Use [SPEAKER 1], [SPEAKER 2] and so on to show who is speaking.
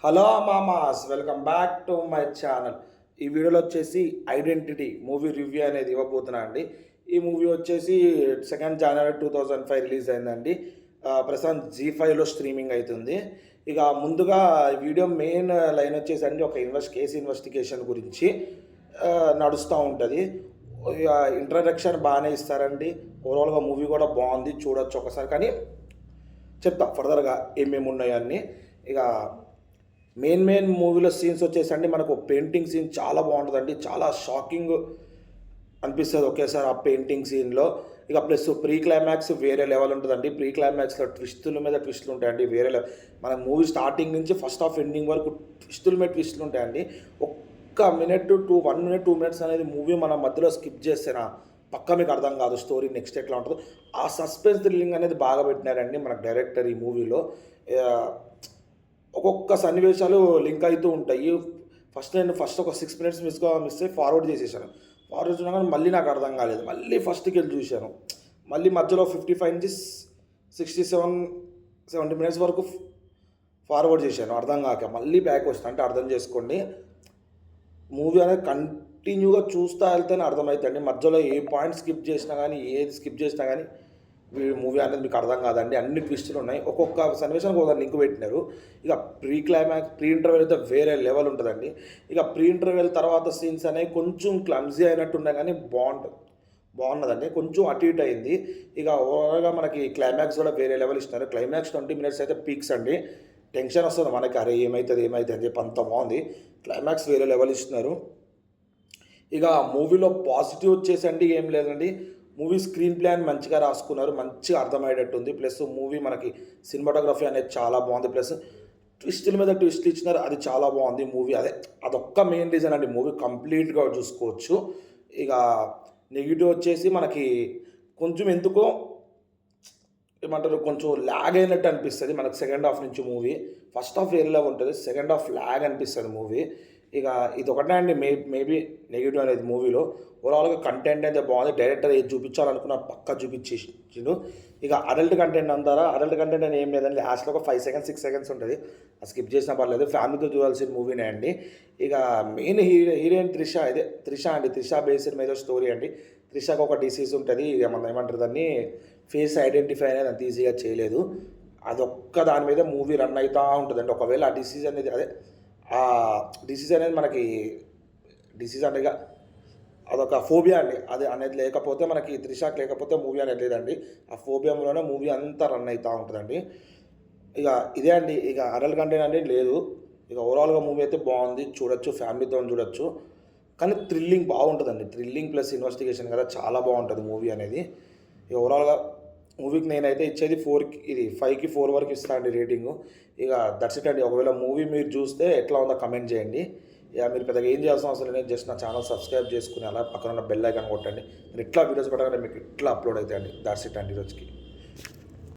[SPEAKER 1] Hello మామాస్, welcome back to my channel. ఈ వీడియోలో వచ్చేసి ఐడెంటిటీ మూవీ రివ్యూ అనేది ఇవ్వబోతున్నా అండి. ఈ మూవీ వచ్చేసి 2 జనవరి 2005 రిలీజ్ అయిందండి. ప్రస్తుతం జీ5లో స్ట్రీమింగ్ అవుతుంది. ఇక ముందుగా వీడియో మెయిన్ లైన్ వచ్చేసి అండి ఒక కేసు ఇన్వెస్టిగేషన్ గురించి నడుస్తూ ఉంటుంది. ఇక ఇంట్రడక్షన్ బాగానే ఇస్తారండి. ఓవరాల్గా మూవీ కూడా బాగుంది, చూడొచ్చు ఒకసారి. కానీ చెప్తా ఫర్దర్గా ఏమేమి ఉన్నాయన్నీ. ఇక మెయిన్ మూవీలో సీన్స్ వచ్చేసండి మనకు పెయింటింగ్ సీన్ చాలా బాగుంటుందండి. చాలా షాకింగ్ అనిపిస్తుంది ఒకేసారి ఆ పెయింటింగ్ సీన్లో. ఇక ప్లస్ ప్రీ క్లైమాక్స్ వేరే లెవెల్ ఉంటుందండి. ప్రీ క్లైమాక్స్లో ట్విస్టుల మీద ట్విస్టులు ఉంటాయండి, వేరే లెవెల్. మన మూవీ స్టార్టింగ్ నుంచి ఫస్ట్ హాఫ్ ఎండింగ్ వరకు ట్విస్టుల మీద ట్విస్టులు ఉంటాయండి. 1 మినిట్ 2 మినిట్స్ అనేది మూవీ మన మధ్యలో స్కిప్ చేస్తేనా పక్క మీకు అర్థం కాదు స్టోరీ నెక్స్ట్ ఎట్లా ఉంటుందో. ఆ సస్పెన్స్ థ్రిల్లింగ్ అనేది బాగా పెట్టినారండి మనకు డైరెక్టర్ ఈ మూవీలో. ఒక్కొక్క సన్నివేశాలు లింక్ అవుతూ ఉంటాయి. నేను ఒక 6 మినిట్స్ మిస్ అయ్యి ఫార్వర్డ్ చేసేసాను. ఫార్వర్డ్ చూసినా కానీ మళ్ళీ నాకు అర్థం కాలేదు. మళ్ళీ ఫస్ట్కి వెళ్ళి చూశాను. మళ్ళీ మధ్యలో 55 నుంచి 70 మినిట్స్ వరకు ఫార్వర్డ్ చేశాను అర్థం కాక. మళ్ళీ బ్యాక్ వస్తాను. అంటే అర్థం చేసుకోండి, మూవీ అనేది కంటిన్యూగా చూస్తూ వెళ్తేనే అర్థమవుతుంది. మధ్యలో ఏ పాయింట్ స్కిప్ చేసినా కానీ, ఏది స్కిప్ చేసినా కానీ మూవీ అనేది మీకు అర్థం కాదండి. అన్ని ట్విస్టులు ఉన్నాయి. ఒక్కొక్క సన్నివేశానికి ఒక లింక్ పెట్టినారు. ఇక ప్రీ ఇంటర్వెల్ అయితే వేరే లెవెల్ ఉంటుందండి. ఇక ప్రీ ఇంటర్వెల్ తర్వాత సీన్స్ అనేవి కొంచెం క్లమ్జీ అయినట్టు ఉన్నాయి కానీ బాగున్నదండి. కొంచెం అటు ఇటు అయింది. ఇక ఓవరాల్గా మనకి క్లైమాక్స్ కూడా వేరే లెవెల్ ఇస్తున్నారు. క్లైమాక్స్ 20 మినిట్స్ అయితే పీక్స్ అండి. టెన్షన్ వస్తుంది మనకి, అరే ఏమవుతుంది అని చెప్పి అంత బాగుంది. క్లైమాక్స్ వేరే లెవెల్ ఇస్తున్నారు. ఇక మూవీలో పాజిటివ్ వచ్చేసండి ఏం లేదండి. మూవీ స్క్రీన్ ప్లాన్ మంచిగా రాసుకున్నారు, మంచిగా అర్థమయ్యేటట్టు ఉంది. ప్లస్ మూవీ మనకి సినిమాటోగ్రఫీ అనేది చాలా బాగుంది. ప్లస్ ట్విస్టుల మీద ట్విస్ట్లు ఇచ్చినారు, అది చాలా బాగుంది మూవీ. అదొక్క మెయిన్ రీజన్ అండి. మూవీ కంప్లీట్గా చూసుకోవచ్చు. ఇక నెగిటివ్ వచ్చేసి మనకి కొంచెం ఎందుకో ఏమంటారు, కొంచెం ల్యాగ్ అయినట్టు అనిపిస్తుంది మనకు సెకండ్ హాఫ్ నుంచి. మూవీ ఫస్ట్ హాఫ్ వేరేలా ఉంటుంది, సెకండ్ హాఫ్ ల్యాగ్ అనిపిస్తుంది మూవీ. ఇక ఇది ఒకటే అండి మేబీ నెగిటివ్ అనేది మూవీలో. ఓవరాల్గా కంటెంట్ అయితే బాగుంది. డైరెక్టర్ ఏది చూపించాలనుకున్న పక్కా చూపించేసిండు. ఇక అడల్ట్ కంటెంట్ అంటారా, అడల్ట్ కంటెంట్ అని ఏం లేదండి. లాస్ట్లో ఒక 5 సెకండ్స్ 6 సెకండ్స్ ఉంటుంది, అది స్కిప్ చేసినా పర్లేదు. ఫ్యామిలీతో చూడాల్సిన మూవీనే అండి. ఇక మెయిన్ హీరోయిన్ త్రిష అండి. త్రిష బేస్డ్ మీద స్టోరీ అండి. త్రిషకు ఒక డిసీజ్ ఉంటుంది. ఇక మనం ఏమంటారు దాన్ని, ఫేస్ ఐడెంటిఫై అనేది అంత ఈజీగా చేయలేదు. అదొక్క దాని మీద మూవీ రన్ అవుతూ ఉంటుందండి. ఒకవేళ ఆ డిసీజ్ అనేది ఆ డిసీజ్ అనేది మనకి డిసీజ్ అంటే ఇక అదొక ఫోబియా అండి. అది అనేది లేకపోతే మనకి త్రిషాక్ లేకపోతే మూవీ అనేది లేదండి. ఆ ఫోబియాలోనే మూవీ అంతా రన్ అవుతూ ఉంటుందండి. ఇక ఇదే అండి. ఇక అడల్ట్ కంటెంట్ అంటే లేదు. ఇక ఓవరాల్గా మూవీ అయితే బాగుంది, చూడొచ్చు, ఫ్యామిలీతో చూడొచ్చు. కానీ థ్రిల్లింగ్ బాగుంటుందండి. థ్రిల్లింగ్ ప్లస్ ఇన్వెస్టిగేషన్ కదా, చాలా బాగుంటుంది మూవీ అనేది. ఇక ఓవరాల్గా మూవీకి నేనైతే ఇచ్చేది 5కి 4 వరకు ఇస్తాను అండి రేటింగు. ఇక దట్స్ ఇట్ అండి. ఒకవేళ మూవీ మీరు చూస్తే ఎట్లా ఉందో కమెంట్ చేయండి. ఇక మీరు పెద్దగా ఏం చేయాల్సిన అవసరం లేదు, జస్ట్ నా ఛానల్ సబ్స్క్రైబ్ చేసుకుని అలా పక్కన ఉన్న బెల్ ఐకాన్ కొట్టండి. మీరు ఇట్లా వీడియోస్ పెట్టగానే మీకు ఇట్లా అప్లోడ్ అవుతాయండి. దట్స్ ఇట్ అండి ఈరోజుకి.